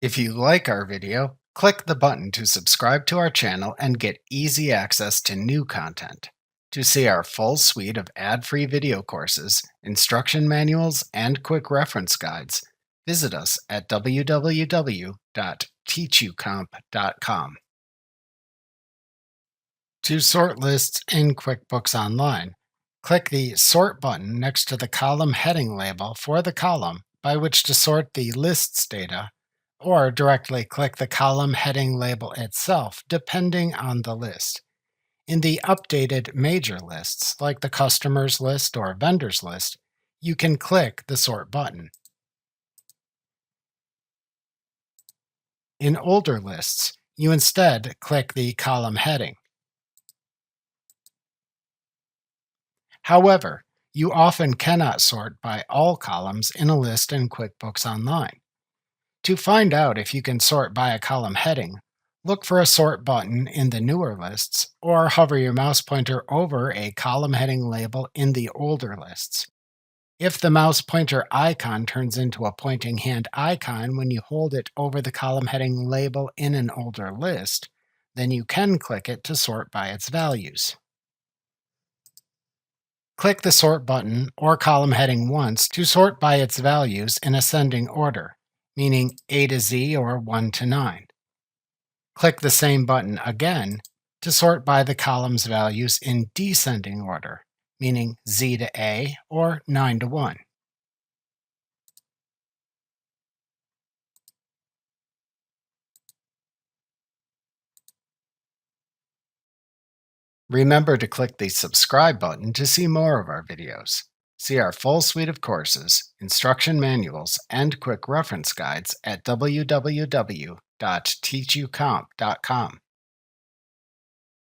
If you like our video, click the button to subscribe to our channel and get easy access to new content. To see our full suite of ad-free video courses, instruction manuals, and quick reference guides, visit us at www.teachucomp.com. To sort lists in QuickBooks Online, click the Sort button next to the column heading label for the column by which to sort the list's data, or directly click the column heading label itself, depending on the list. In the updated major lists, like the customers list or vendors list, you can click the Sort button. In older lists, you instead click the column heading. However, you often cannot sort by all columns in a list in QuickBooks Online. To find out if you can sort by a column heading, look for a Sort button in the newer lists or hover your mouse pointer over a column heading label in the older lists. If the mouse pointer icon turns into a pointing hand icon when you hold it over the column heading label in an older list, then you can click it to sort by its values. Click the Sort button or column heading once to sort by its values in ascending order, meaning A to Z or 1 to 9. Click the same button again to sort by the column's values in descending order, meaning Z to A or 9 to 1. Remember to click the subscribe button to see more of our videos. See our full suite of courses, instruction manuals, and quick reference guides at www.teachucomp.com.